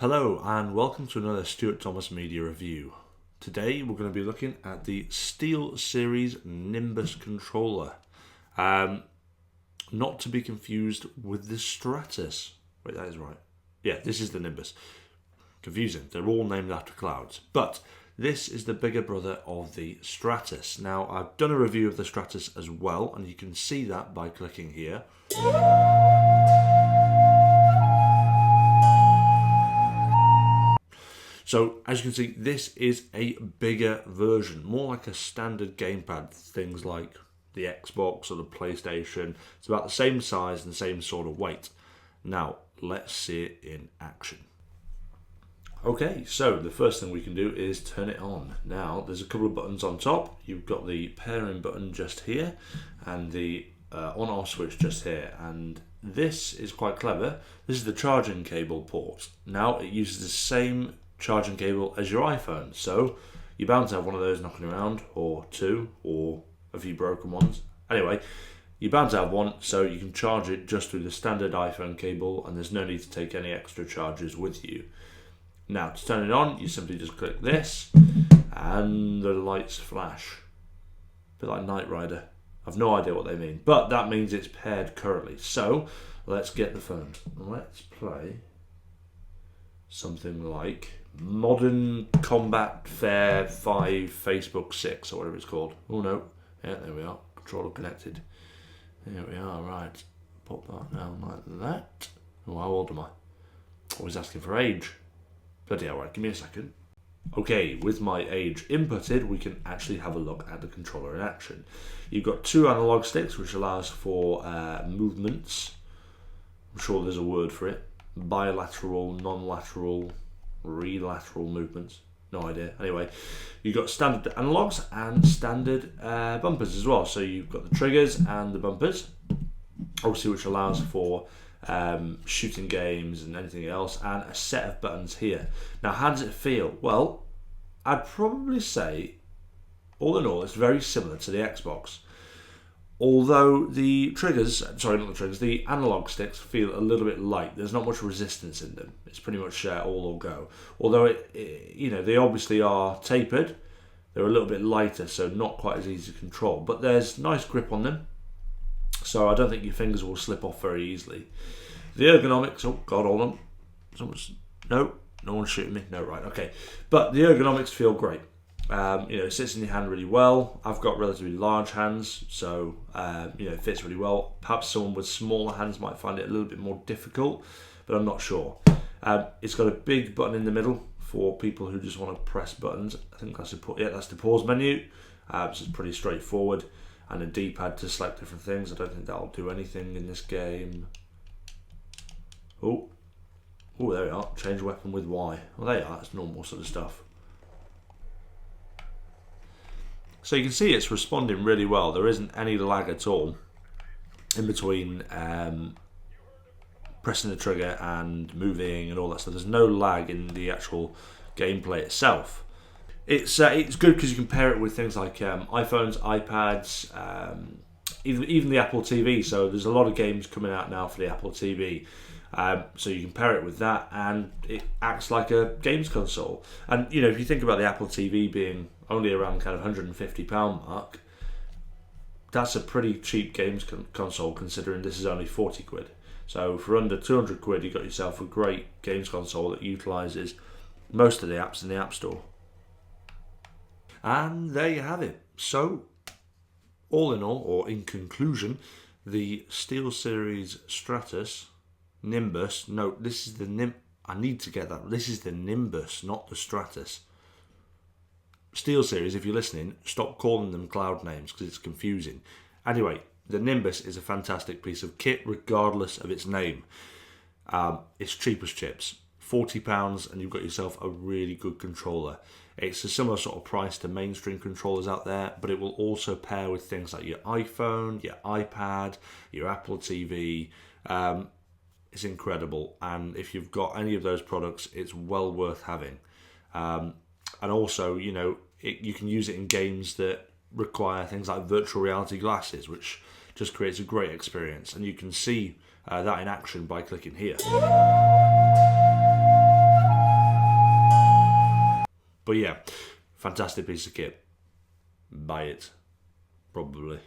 Hello and welcome to another Stuart Thomas Media review. Today we're going to be looking at the Steel Series Nimbus controller. Not to be confused with the Stratus. Wait, that is right. Yeah, this is the Nimbus. Confusing. They're all named after clouds. But this is the bigger brother of the Stratus. Now, I've done a review of the Stratus as well, and you can see that by clicking here. So, as you can see, this is a bigger version, more like a standard gamepad, things like the Xbox or the PlayStation. It's about the same size and the same sort of weight. Now, let's see it in action. Okay, so the first thing we can do is turn it on. Now, there's a couple of buttons on top. You've got the pairing button just here and the on-off switch just here. And this is quite clever. This is the charging cable port. Now, it uses the same charging cable as your iPhone, so you're bound to have one of those knocking around, or two, or a few broken ones. Anyway, you're bound to have one, so you can charge it just through the standard iPhone cable, and there's no need to take any extra charges with you. Now, to turn it on, you simply just click this, and the lights flash. A bit like Knight Rider. I've no idea what they mean, but that means it's paired currently. So, let's get the phone. Let's play something like Modern Combat Fair 5 Facebook 6 or whatever it's called. Oh no, yeah, there we are, controller connected. There we are, right. Pop that down like that. Oh, how old am I? Always asking for age. Bloody hell, right, give me a second. Okay, with my age inputted, we can actually have a look at the controller in action. You've got two analog sticks, which allows for movements. I'm sure there's a word for it. Bilateral, non-lateral, relateral movements. No idea. Anyway, you've got standard analogs and standard bumpers as well. So you've got the triggers and the bumpers, obviously, which allows for shooting games and anything else, and a set of buttons here. Now, how does it feel? Well, I'd probably say, all in all, it's very similar to the Xbox. Although the analog sticks feel a little bit light. There's not much resistance in them. It's pretty much all or go. Although they obviously are tapered. They're a little bit lighter, so not quite as easy to control. But there's nice grip on them, so I don't think your fingers will slip off very easily. The ergonomics. Oh God, hold on. No one's shooting me. No, right, okay. But the ergonomics feel great. It sits in your hand really well. I've got relatively large hands, so it fits really well. Perhaps someone with smaller hands might find it a little bit more difficult, but I'm not sure. It's got a big button in the middle for people who just want to press buttons. I think that's the pause menu. So it's pretty straightforward, and a D-pad to select different things. I don't think that'll do anything in this game. Oh, there we are. Change weapon with Y. Well, there you are. That's normal sort of stuff. So you can see it's responding really well. There isn't any lag at all in between pressing the trigger and moving and all that stuff. There's no lag in the actual gameplay itself. It's good because you can pair it with things like iPhones, iPads, even the Apple TV. So there's a lot of games coming out now for the Apple TV. So you can pair it with that, and it acts like a games console. And if you think about the Apple TV being only around kind of £150 mark, that's a pretty cheap games console considering this is only 40 quid. So for under 200 quid, you've got yourself a great games console that utilises most of the apps in the App Store. And there you have it. So, all in all, or in conclusion, the Steel Series Stratus Nimbus. No, this is the I need to get that. This is the Nimbus, not the Stratus. Steel Series, if you're listening, stop calling them cloud names because it's confusing. Anyway, the Nimbus is a fantastic piece of kit regardless of its name. It's cheap as chips. £40 and you've got yourself a really good controller. It's a similar sort of price to mainstream controllers out there, but it will also pair with things like your iPhone, your iPad, your Apple TV. It's incredible, and if you've got any of those products, it's well worth having. And also, you can use it in games that require things like virtual reality glasses, which just creates a great experience. And you can see that in action by clicking here. But yeah, fantastic piece of kit. Buy it. Probably.